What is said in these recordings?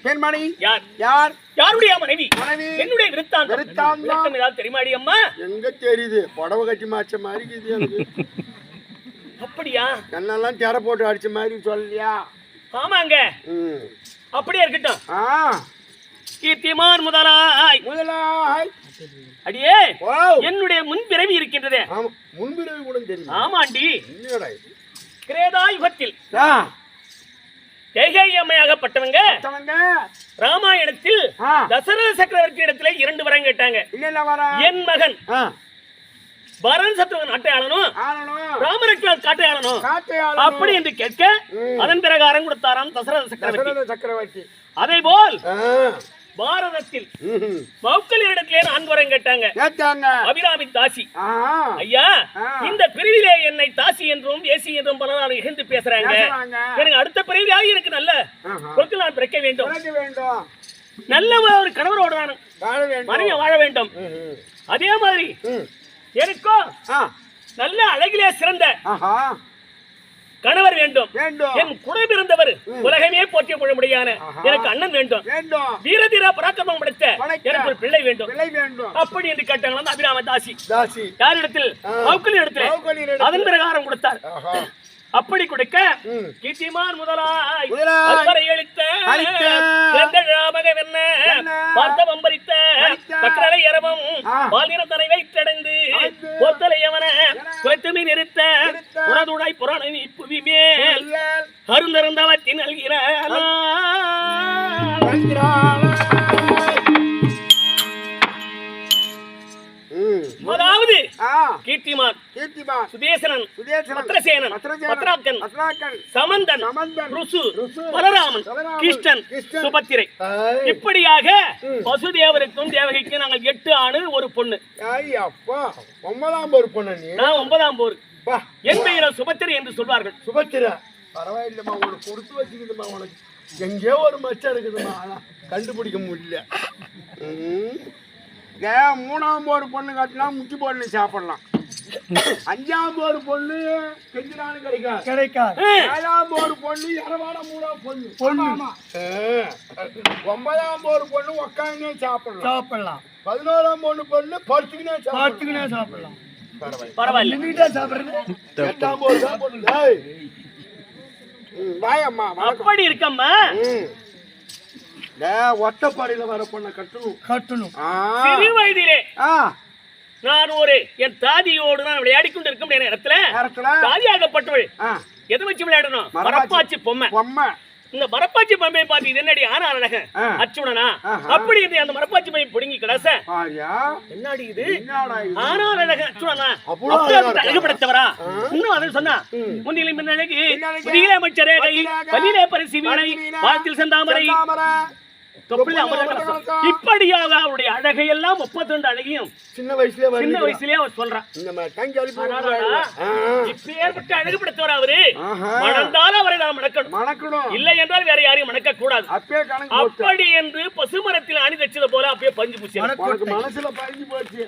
பெண்மணி யார்? யாருடைய மனைவி? என்னுடைய விருத்தாந்தம் ஏதாவது தெரியுமாடி அம்மா? எங்க தெரியுது, புடவை கட்டி மாச்ச மாதிரி இருக்குது எனக்கு. அப்படியா? கண்ணெல்லாம் திரை போட்டு அடிச்ச மாதிரி சொல்லியா? ஆமாங்க. அப்படியே இருக்கட்டும். கீர்த்திமான் முதலாய் அடியே என்னுடைய முன்பிறவி இருக்கின்றதே. முன்பிறவி கூட தெரியும். ஆமாண்டி. கிரேதா யுகத்தில் தேகையம்மையாகப்பட்டவங்க ராமாயணத்தில் தசரத சக்கரவர்த்தி இடத்துல 2 வரம் கேட்டாங்க. என் மகன் பரன் சத்ருகன் அட்டையாளனும் ராமரட்சன் காட்டையாளனும் அப்படி என்று கேட்க அதன் பிரகாரம் கொடுத்தாராம் தசரத சக்கரவர்த்தி. அதே போல் பாரதத்தில் மௌக்கலிடத்திலே 4 வரம் கேட்டாங்க. அபிராமி தாசி. ஐயா, இந்த பிரிவிலே என்னை தாசி என்றும் ஏசி என்றும் பலரால் இகழ்ந்து பேசுறாங்க. எனக்கு அடுத்த பிரிவிலாக எனக்கு நல்ல பொருட்கள் நான் பிறக்க வேண்டும். நல்ல ஒரு கணவரோடு நான் மனைவி வாழ வேண்டும். அதே மாதிரி எனக்கும் நல்ல அழகிலே சிறந்த கணவர் வேண்டும். என் குறை பிறந்தவர் உலகமே போற்றிய முடியான எனக்கு அண்ணன் வேண்டும். வீரதீர பராக்கிரமம் படைத்த எனக்கு ஒரு பிள்ளை வேண்டும். அப்படி என்று கேட்டாங்க அபிராம தாசி. யாரிடத்தில்? இடத்தில். அதன் பிரகாரம் கொடுத்தார். அப்படி கொடுக்க கீர்த்திமான் முதலாய் அளித்த பார்த்த வம்பரித்த சக்கரலை இரவம் பாலினத்தனை வைத்தடைந்து பொத்தலையவன குறைத்துமி நிறுத்த உணதுடாய் புறாணி புவி மேல் அருந்தருந்தவற்றின் நல்கிறார். அதாவது கீர்த்திமான், சுதேசனன், பத்ரசேனன், பத்ராக்கன், சமந்தன், ருசு, பலராமன், கிருஷ்ணன், சுபத்திரை, இப்படியாக வசுதேவருக்கும் தேவகைக்கும் நாங்கள் 8 ஆணு 1 பொண்ணு. 9ஆம் போர் பொண்ணு. நான் 9ஆம் போர். என் பெயர் சுபத்திரை என்று சொல்வார்கள். சுபத்திரை பரவாயில்லம்மா, உனக்கு கொடுத்து வச்சுக்குதுமா. உனக்கு எங்கேயோ ஒரு மச்சம் இருக்குதுமா, கண்டுபிடிக்க முடியல. 3ஆம் போர் பொண்ணு காட்டினா முட்டி போட்டு சாப்பிடலாம். 5ஆம் போர் பொண்ணு கெஞ்சினாலும் கிடைக்காது. 7ஆம் போர் பொண்ணு இரவான 3ஆம் பொண்ணு. 9ஆம் போர் பொண்ணு உக்காந்தே சாப்பிடலாம். 11ஆம் பொண்ணு படுத்துக்கினே சாப்பிடலாம். பரவாயில்ல. 8ஆம் போர் சாப்பிடல. வாயம்மா, அப்படி இருக்கம்மா. ஒட்டப்பாடியில வர பொண்ண கட்டணும். சிறு வயதிலே நான் என் தாதியோடு நான் விளையாடி கொண்டு இருக்க இடத்துல தாதியாகப்பட்டவள் எதை வச்சு விளையாடணும்? மரப்பாச்சி பொம்மை. இந்த மரப்பாச்சி பொம்மையை பார்த்து இது என்னடி ஆனா அழக அச்சுடனா அப்படி இது அந்த மரப்பாச்சி பொம்மையை பிடுங்கி கிடச என்னடி இது ஆனா அழக அச்சுடனா அழகுபடுத்தவரா இன்னும் அதை சொன்னா முன்னிலை அழகு புதிய அமைச்சரே வலியிலே பரிசு வீணை வாரத்தில் செந்தாமரை இப்படியாக அவருடைய அழகையெல்லாம் 32 அழகையும் சின்ன வயசுலயே அவர் சொல்றான். இப்பேற்பட்ட அழகுபடுத்தவர் அவரு. மணந்தாலும் அவரை நாம் மணக்கணும், இல்லை என்றால் வேற யாரையும் மணக்க கூடாது. அப்படி என்று பசுமரத்தில் அணி தச்சது போல அப்பயே பஞ்சு பூசி மனசுல பஞ்சு போச்சு.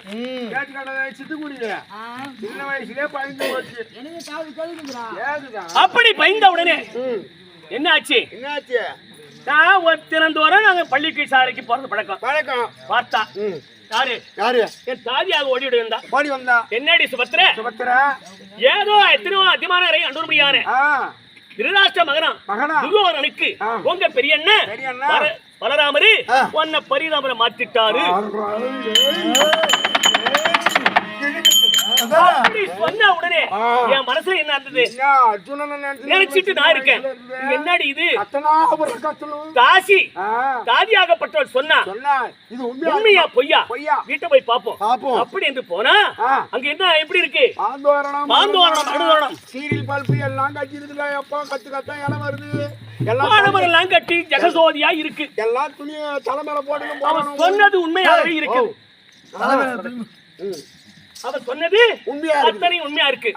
சின்ன வயசுலயே பஞ்சு போச்சு. அப்படி பயந்த உடனே என்ன ஆச்சு? நான் தினந்தோறும் நாங்க பள்ளிக்கு சாலைக்கு போறது பழக்கம். பார்த்தா யாரு என் தாதியாக ஓடி வந்தா. என்னடி சுபத்திர ஏதோ எத்தனையோ அதிமானரை அன்புமையான திருராஷ்டிர மகனா துருவனுக்கு உங்க பெரிய பலராமரு உன்னை பரிதாமரை மாத்திட்டாரு. அப்படி சொன்ன உடனே என் மனசுல என்ன இருந்தது? நினைச்சிட்டு நான் இருக்கேன், என்னடி இது காசி காதியாகப்பட்டவள் சொன்னா இது உண்மையா பொய்யா? வீட்டை போய் பாப்போம் அப்படி என்று போனா அங்க என்ன எப்படி இருக்கு? பாந்தோரணம் சீரியல் பல்பு எல்லாம் கட்டிருக்குல, எப்போ கத்து கத்தா இடம் வருது, எல்லாம் கட்டி ஜெகசோதியா இருக்கு. எல்லாம் துணிய தலைமையில போட்டு அவன் சொன்னது உண்மையாகவே இருக்கு. அவன் சொன்னது அத்தனை உண்மையா இருக்கு.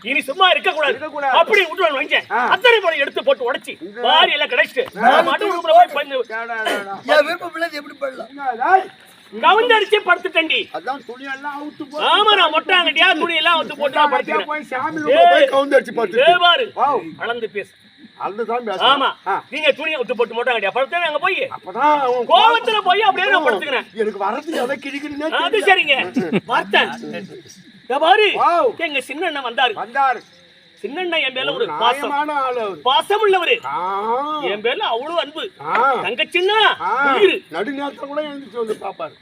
இனி சும்மா இருக்க கூடாது, அப்படி விட்டுருவாங்க வைங்க. அத்தனை போல எடுத்து போட்டு உடைச்சி பாரி எல்லாம் கிடைச்சிட்டு கவுந்தடிச்சு படுத்துட்டேன்டி. ஆமா, நான் மொட்டாங்கட்டியா துணி எல்லாம் அவுத்து போட்டு படுத்துட்டேன். அளந்து பேசு. ஆமா, நீங்க துணியை விட்டு போட்டு மொட்டாங்கட்டியா படுத்தேன். அங்க போய் கோவத்துல போய் அப்படியே நான் படுத்துக்கிறேன். எனக்கு வரது எதை கிழிக்கிறீங்க? அது சரிங்க. பார்த்தேன் பாரு, எங்க சின்ன வந்தாரு. சின்ன என் மேல ஒரு பாசம் உள்ளவரு, என் மேல அவ்வளவு அன்பு. தங்க சின்ன நடு நேரத்துல கூட எழுந்துச்சு வந்து பாப்பாரு.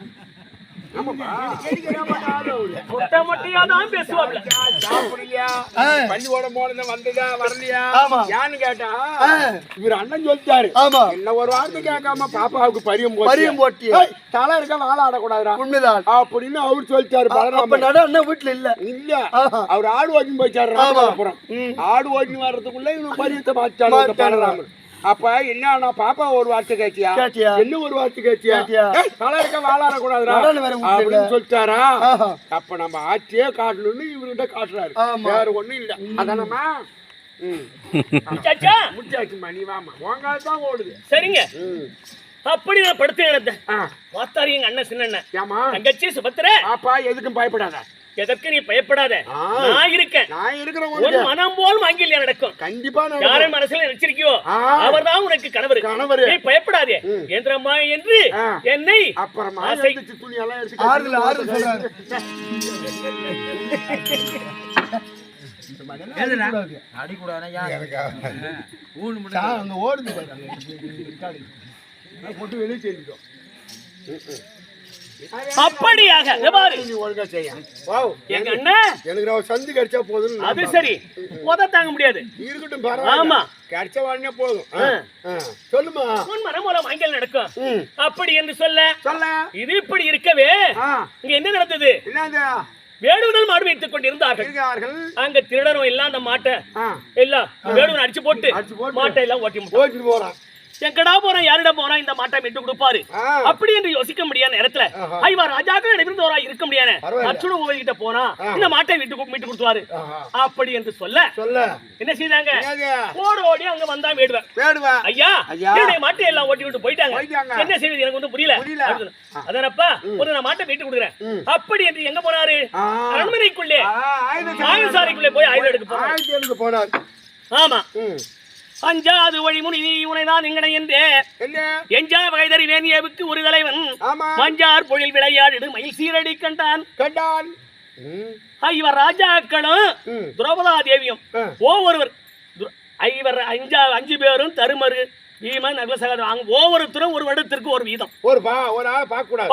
பள்ளிக்கூடம் போனது வந்ததா வரலையா யான்னு கேட்டா இவர் அண்ணன் சொல்லிட்டாரு. என்ன ஒரு வார்த்தை கேட்காம பாப்பாவுக்கு பரியம் போட்டு தலை இருக்க வாழ ஆடக்கூடாதுரா உண்மைதான் அப்படின்னு அவரு சொல்லிட்டாரு. வீட்டுல இல்ல அவர் ஆடு ஓட்டின்னு போயிட்டாரு. அப்புறம் ஆடு ஓட்டின்னு வர்றதுக்குள்ள இவங்க பரியத்தை மாத்தாரு பலராமர். அப்ப என்ன பாப்பா ஒரு வார்த்தை கேட்டியா, என்ன ஒரு வார்த்தை கேட்டியா, தலை இருக்க வாழாட கூடாதுரா அப்படின்னு சொல்லிட்டாரா. அப்ப நம்ம ஆட்சியே காட்டணும்னு இவர்கிட்ட காட்டுறாரு, வேற ஒண்ணும் இல்ல. அதானம்மா முடிச்சாச்சுமா, நீ வாமா, உங்க தான் ஓடுது. சரிங்க, அப்படி நான் படுத்து நடந்தேன். பார்த்தாரு எங்க அண்ணன் சின்ன தங்கச்சி சுபத்திர. அப்பா எதுக்கும் பயப்படாத, எதற்கு நீ பயப்படாத, நான் இருக்கேன். ஒரு மனம் போல் மாங்கில்யா நடக்கும். கண்டிப்பா யாரை மனசுல நினைச்சிருக்கியோ அவர்தான் உனக்கு கணவர். நீ பயப்படாதே என்றம்மா என்று என்னை அப்புறமா துணி எல்லாம் வெளியே செஞ்சிட்டோம். அப்படியாக எங்க அண்ணன் எனக்கு சந்தி கிடைச்சா போதும். அது சரி, போத தாங்க முடியாது. இருக்கட்டும், பரவாயில்ல, கிடைச்ச வாங்கினா போதும். சொல்லுமா, உன் மனமூல மஞ்சள் நடக்கும் அப்படி என்று சொல்ல இது இப்படி இருக்கவே இங்க என்ன நடந்தது? வேடுவர்கள் மாடு வைத்துக் கொண்டிருந்தார்கள். அங்க திருடனும் எல்லாம் அந்த மாட்டை எல்லாம் வேடுவன் அடிச்சு போட்டு மாட்டை எல்லாம் ஓட்டி போறான். எங்கடா போறான், யாரிட போறான், இந்த மாட்டை மீட்டு கொடுப்பாரு அப்படி என்று யோசிக்க முடியாத நேரத்துல ஐவா ராஜாக்கள் நடைபெறுந்தவரா இருக்க முடியாது. அச்சுட கிட்ட போனா இந்த மாட்டை மீட்டு கொடுத்துவாரு அப்படி என்று சொல்ல என்ன செய்தாங்க? ஓடி அங்க வந்தா வேடுவா, ஐயா என்னுடைய மாட்டை எல்லாம் ஓட்டி விட்டு போயிட்டாங்க, என்ன செய்வது எனக்கு வந்து புரியல. அதனப்பா ஒரு நான் மாட்டை மீட்டு கொடுக்குறேன் அப்படி என்று எங்க போனாரு? அரண்மனைக்குள்ளே ஆயுதசாலைக்குள்ளே போய் ஆயுதம் எடுக்க போனார். ஆமா, அஞ்சாது வழிமுனி நீ உனைதான் எங்கனை என்றே எஞ்சா வகைதறி வேணியவுக்கு ஒரு தலைவன் மஞ்சார் பொழில் விளையாடு மயில் சீரடி கண்டான். இவர் ராஜாக்களும் திரௌபதா தேவியும் ஒவ்வொருவர் இவர் 5 பேரும் தருமரு பீமன் நகுலசகர் ஒவ்வொருத்தரும் ஒரு வருடத்திற்கு ஒரு வீதம்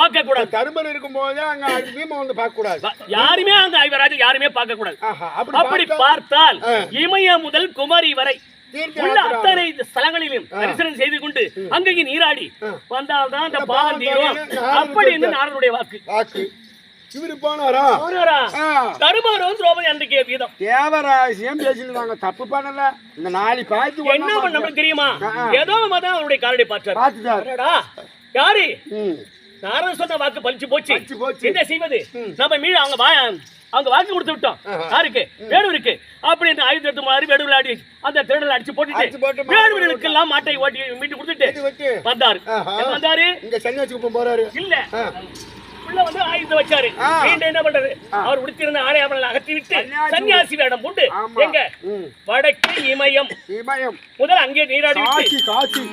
பார்க்க கூடாது. தருமர் இருக்கும் போது அங்க பீமன் வந்து பார்க்க கூடாது. யாருமே அந்த ஐவராஜா யாருமே பார்க்க கூடாது. அப்படி பார்த்தால் இமய முதல் குமரி வரை உள்ள அத்தனை ஸ்தலங்களிலும் தரிசனம் செய்து கொண்டு அங்கேயும் நீராடி வந்தால்தான் அந்த பாவம் தீரும் அப்படி என்று நாரனுடைய வாக்கு. இவரு போனாரா? தருமரும் திரௌபதி அன்றைக்கு வீதம் தேவராசியம் பேசினாங்க, தப்பு பண்ணல. இந்த 4 பாய்ச்சி என்ன பண்ண தெரியுமா? ஏதோ மதம் அவருடைய காரடை பார்த்தாரா யாரு? நாரன் சொன்ன வாக்கு பழிச்சு போச்சு. என்ன செய்வது? நம்ம மீது அவங்க வாக்கு கொடுத்து விட்டோம். யாருக்கு? வேடுவருக்கு. அப்படி இந்த ஆயுதம் எடுத்து மாதிரி வேடுவில் ஆடி அந்த திருடலை அடிச்சு போட்டுட்டு வேடுவர்களுக்கு எல்லாம் மாட்டை ஓட்டி மீட்டு கொடுத்துட்டு வந்தாரு. இங்க சன்னியாசிக்கு போறாரு. இல்ல உள்ள வந்து ஆயுதம் வச்சாரு. என்ன பண்றது? அவர் உடுத்திருந்த ஆடை அவனை அகற்றி விட்டு சன்னியாசி வேடம் போட்டு எங்க வடக்கு இமயம் முதல் அங்கே நீராடி விட்டு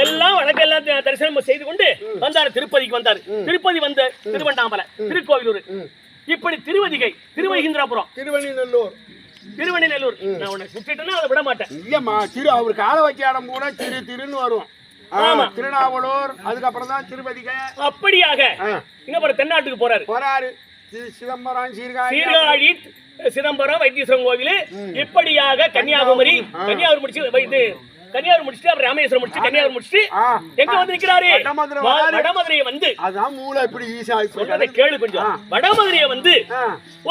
எல்லாம் வடக்கெல்லாம் தரிசனம் செய்து கொண்டு வந்தாரு. திருப்பதிக்கு வந்தாரு. திருப்பதி வந்து திருவண்ணாமலை, திருக்கோவிலூர், இப்படி திருவதிகை, திருவைகுந்தராபுரம், திருவண்ணநல்லூர். நான் உன்னை சுற்றிட்டேன்னா அதை விட மாட்டேன். இல்லம்மா, அவர் கால வச்ச இடம் கூட திருன்னு வரும். திருநாவலூர், அதுக்கப்புறம் தான் திருவதிகை. அப்படியாக இன்னும் தென்னாட்டுக்கு போறாரு. சிதம்பரம் சீர்காழி சிதம்பரம் வைத்தீஸ்வரன் கோவில் இப்படியாக கன்னியாகுமரி கன்னியாகுமரி முடிச்சுட்டு அப்புறம் ராமேஸ்வரம் முடிச்சு கன்னியாகுமரி முடிச்சுட்டு எங்க வந்து நிக்கிறாரு வடமதுரையை வந்து அதான் மூளை இப்படி ஈஸியா சொல்றதை கேளு கொஞ்சம் வடமதுரையை வந்து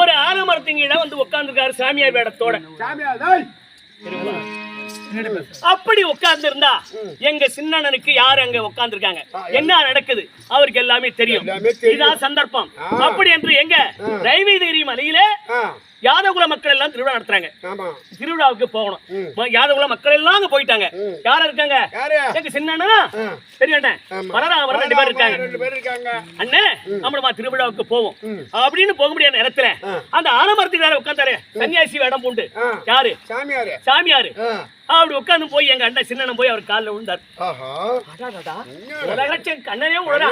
ஒரு ஆலமரத்தின் வந்து உட்கார்ந்துருக்காரு சாமியார் வேடத்தோட அப்படி உட்கார்ந்து இருந்தா எங்க சின்னனுக்கு யாரு அங்க உட்கார்ந்து இருக்காங்க என்ன நடக்குது அவருக்கு எல்லாமே தெரியும் இதுதான் சந்தர்ப்பம் அப்படி என்று எங்க ரயில்வே மலையில யாதவகுல மக்கள் எல்லாம் திருவிழா நடத்துறாங்க திருவிழாவுக்கு போகணும் யாதவகுல மக்கள் எல்லாம் அங்க போயிட்டாங்க யாரா இருக்காங்க எங்க சின்னண்ணா பெரிய அண்ணன் பலராமர் 2 பேர் இருக்காங்க அண்ணே நம்மளமா திருவிழாவுக்கு போவோம் அப்படின்னு போக முடியாத நேரத்துல அந்த ஆலமரத்துக்கு மேல உட்கார்ந்தாரு சன்னியாசி வேடம் பூண்டு யாரு சாமியாரு அப்படி உட்கார்ந்து போய் எங்க அண்ணன் சின்னண்ணன் போய் அவர் காலில் விழுந்தார் அண்ணனே விழுறா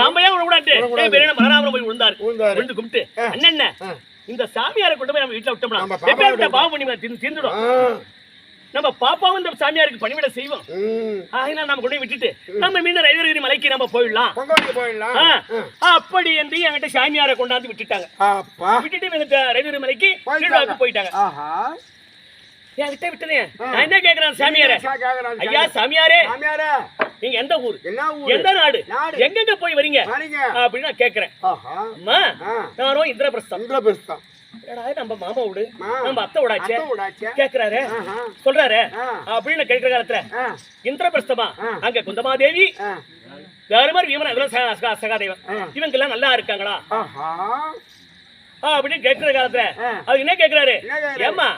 நாம ஏன் விழக்கூடாது பலராமர் போய் விழுந்தாரு விழுந்து கும்பிட்டு அண்ணன் இந்த சாமியாரை கொண்டு போய் நம்ம வீட்டுல விட்டோம்னா பாவம் பண்ணி தீர்ந்துடும் நம்ம பாப்பாவும் இந்த சாமியாருக்கு பணிவிட செய்வோம் அதனால நம்ம கொண்டு விட்டுட்டு நம்ம மீண்டும் ரயில்வே மலைக்கு நம்ம போயிடலாம் அப்படி என்று என்கிட்ட சாமியாரை கொண்டாந்து விட்டுட்டாங்க விட்டுட்டு ரயில்வே மலைக்கு போயிட்டாங்க என்கிட்ட விட்டதே நான் என்ன கேக்குறேன் சாமியாரே ஐயா சாமியாரே நீங்க எந்த ஊர் எந்த நாடு எங்கெங்க போய் வரீங்க அப்படின்னு நான் கேக்குறேன் அம்மா நானும் இந்திரபிரஸ்தம் நம்ம மாமா வீடு நம்ம அத்தை விடாச்சே கேக்குறாரு சொல்றாரு அப்படின்னு கேட்கிற காலத்துல இந்திரபிரஸ்தமா அங்க குந்தமாதேவி தருமர் வீமன் சகாதேவன் இவங்க எல்லாம் நல்லா இருக்காங்களா அப்படின்னு கேட்கிற காலத்துல அவர் என்ன கேக்குறாரு ஏமா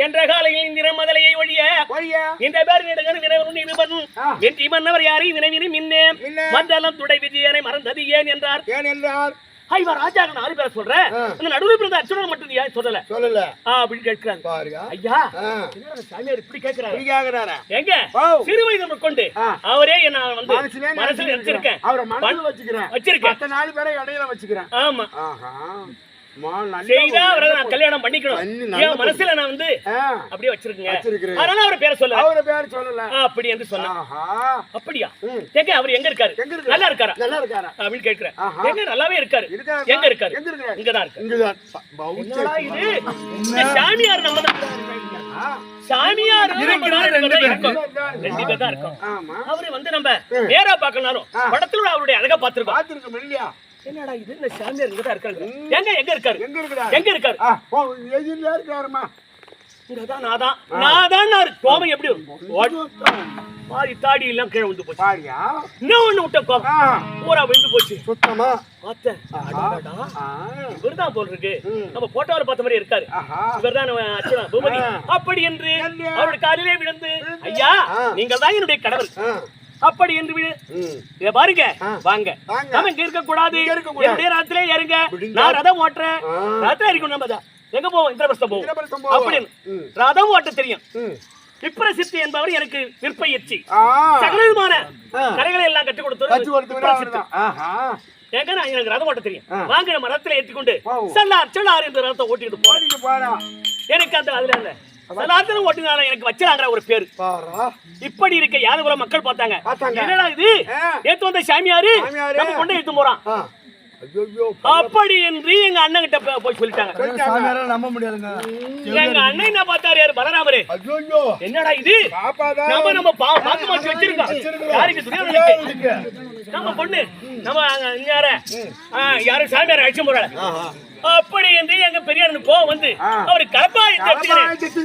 என்ற காலையில் இந்திர மதலையை ஒழிய இந்த பேர் வெற்றி மன்னவர் யாரை வினைவினி மின்னே மண்டலம் துடை விஜயனை மறந்தது ஏன் என்றார் இவர் ராஜா 4 பேரை சொல்றேன் அந்த நடுவில் பிறந்த அர்ச்சனை மட்டும் ஏன் சொல்லல அப்படின்னு கேட்கிறாங்க ஐயா சாமியார் இப்படி கேட்கிறாரு எங்க சிறு வயது கொண்டு அவரே என்ன வந்து மனசுல வச்சிருக்கேன் வச்சிருக்கேன் 4 பேரை இடையில வச்சுக்கிறேன் ஆமா கல்யாணம் பண்ணிக்கணும் என் மனசுல நான் வந்து அப்படியே வச்சிருக்கேன் அதனால அவர் பேரை சொல்லல அப்படி என்று சொன்னான் அப்படியா எங்க அவர் எங்க இருக்காரு நல்லா இருக்காரா அப்படின்னு கேட்கிறேன் எங்க நல்லாவே இருக்காரு எங்க இருக்காரு இங்கதான் இருக்கு இது சாமியார் நம்ம சாமியார் 2 பேர் தான் இருக்கும் அவரு வந்து நம்ம நேரா பார்க்கணும் படத்துல அவருடைய அழகா பார்த்திருக்கோம் இல்லையா என்னடா இது இந்த சாமியார் இங்க தான் இருக்காரு எங்க இருக்காரு எதிரியா இருக்காருமா இங்கதான் நாதான் கோபம் எப்படி மாறி தாடி எல்லாம் கீழே விழுந்து போச்சு இன்னும் ஒண்ணு விட்ட கோபம் பூரா விழுந்து போச்சு சுத்தமா இவர்தான் போல் இருக்கு நம்ம போட்டோவில் பார்த்த மாதிரி இருக்காரு இவர்தான் அர்ச்சனா பூபதி அப்படி என்று அவருடைய காலிலே விழுந்து ஐயா நீங்கள் தான் என்னுடைய கடவுள் அப்படி என்று பாருங்க வாங்க நம்ம இங்க இருக்க கூடாது ராத்திரிலே இறங்க நான் ரதம் ஓட்டுறேன் ராத்திரி இருக்கணும் நம்ம எங்க போவோம் இந்திரபிரஸ்தம் போவோம் அப்படின்னு ரதம் ஓட்ட தெரியும் விப்ரசித்தி என்பவர் எனக்கு விற்பயிற்சி சகலமான கரைகளை எல்லாம் கற்றுக் கொடுத்து ஏங்க எனக்கு ரதம் ஓட்ட தெரியும் வாங்க நம்ம ரதத்துல ஏற்றிக்கொண்டு சொல்லார் என்று ரதத்தை ஓட்டிட்டு போறோம் எனக்கு அந்த அதுல இல்ல சலாத்தன ஓட்டினால எனக்கு வச்சாங்கற ஒரு பேர் இப்படி இருக்க யாதவகுல மக்கள் பார்த்தாங்க என்னடா இது ஏத்து வந்த சாமியாரு நம்ம கொண்டு எடுத்து போறான் அப்படி என்று எங்க அண்ணன் கிட்ட போய் சொல்லிட்டாங்க சாமியார நம்ப முடியாதுங்க எங்க அண்ணன் என்ன பார்த்தாரு யாரு பலராமரே என்னடா இது நம்ம பாத்து மாத்தி வச்சிருக்கோம் யாருக்கு துணியா நம்ம பொண்ணு நம்ம யாரு சாமியார அடிச்சு போறாங்க அப்படி என்று எங்க பெரியார் கோவம் வந்து அவரு கலப்பாயத்தை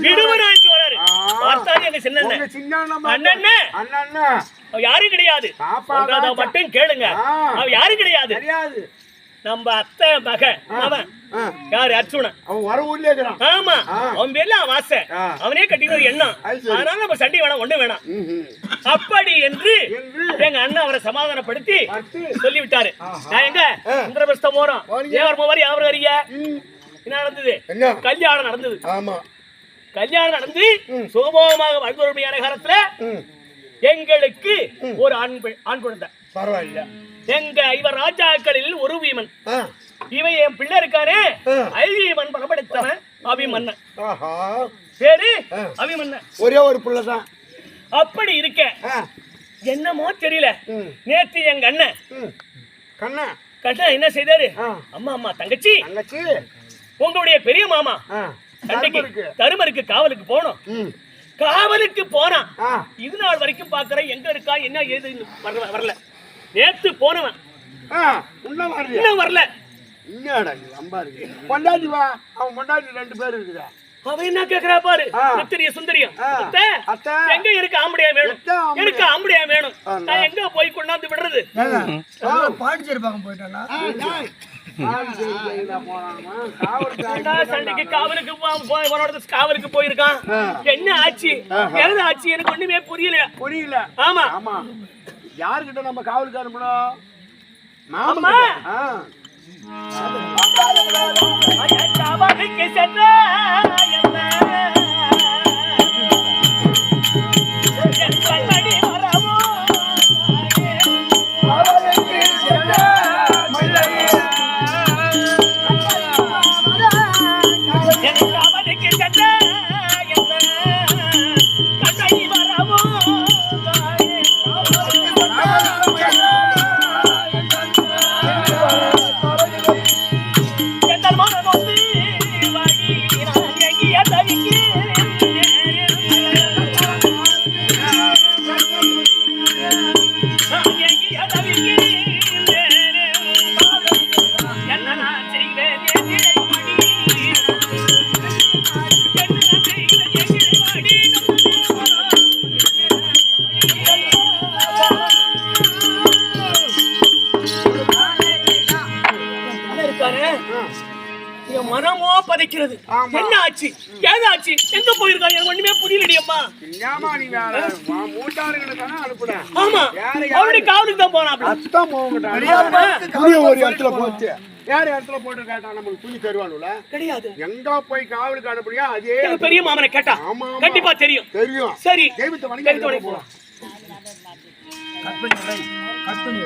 விடுவராஜ் வராரு பார்த்தாரு எங்க சின்ன அண்ணன் யாரும் கிடையாது மட்டும் கேளுங்க அவ யாரும் கிடையாது நம்ம அத்தை மகன் அவன் யாரு அர்ச்சுனன் அவன் வர ஊர்லயே இருக்கான் ஆமா அவன் பேர்ல வாச அவனே கட்டிக்கிற எண்ணம் அதனால நம்ம சண்டை வேணாம் ஒண்ணு வேணாம் அப்படி என்று எங்க அண்ணன் அவரை சமாதானப்படுத்தி சொல்லி விட்டாரு நான் எங்க இந்திரபிரஸ்தம் போறோம் ஏவர் போவாரு யாரும் வரீங்க என்ன நடந்தது கல்யாணம் நடந்தது ஆமா கல்யாணம் நடந்து சுகபோகமாக வாழ்ந்தோருமையான காலத்துல எங்களுக்கு ஒரு ஆண் குழந்தை பரவாயில்ல எங்க இவர் ராஜாக்களில் ஒரு வீமன் இவன் என் பிள்ளை இருக்காரே ஐவீமன் பலப்படுத்தவன் அபிமன்னன் பேரு அபிமன்னன் ஒரே ஒரு பிள்ளைதான் அப்படி இருக்க என்னமோ தெரியல நேத்து எங்க அண்ணன் கட்டா என்ன செய்தாரு? அம்மா அம்மா தங்கச்சி உங்களுடைய பெரிய மாமா தருமருக்கு காவலுக்கு போனோம். காவலுக்கு போனா இது நாள் வரைக்கும் பாக்குறேன் எங்க இருக்கா என்ன ஏது வரல. நேத்து போனவன் இன்னும் வரல. பொண்டாட்டி வா, அவன் பொண்டாட்டி 2 பேர் இருக்குதா? அவன் என்ன கேக்குறா பாரு, உத்தரிய சுந்தரியம். எங்க இருக்கு ஆம்படியா வேணும், எனக்கு ஆம்படியா வேணும். நான் எங்க போய் கொண்டாந்து விடுறது? பாண்டிச்சேரி பக்கம் போயிட்டானா? சண்டைக்கு காவலுக்கு போயிருக்கான். என்ன ஆச்சு எது ஆச்சு எனக்கு ஒண்ணுமே புரியல. ஆமா யாருக்கிட்ட நம்ம காவலுக்கு அனுப்பணும்? ஆமா காவலுக்கு சென்ற மனமோ பதைக்கிறது. என்ன ஆச்சு ஏதாச்சு எங்க போயிருக்காங்க எனக்கு ஒண்ணுமே புரியலடி அம்மா. ஆமா அவருடைய காவலுக்கு தான் போனாப்ல. ஒரு இடத்துல போச்சு. யார் இடத்துல போட்டு கேட்டா நமக்கு துணி தருவானுல? கிடையாது. எங்க போய் காவலுக்கு அனுப்புறியா? அதே பெரிய மாமனை கேட்டா கண்டிப்பா தெரியும். தெரியும். சரி தெய்வத்தை வணங்கி போலாம். கட் பண்ணி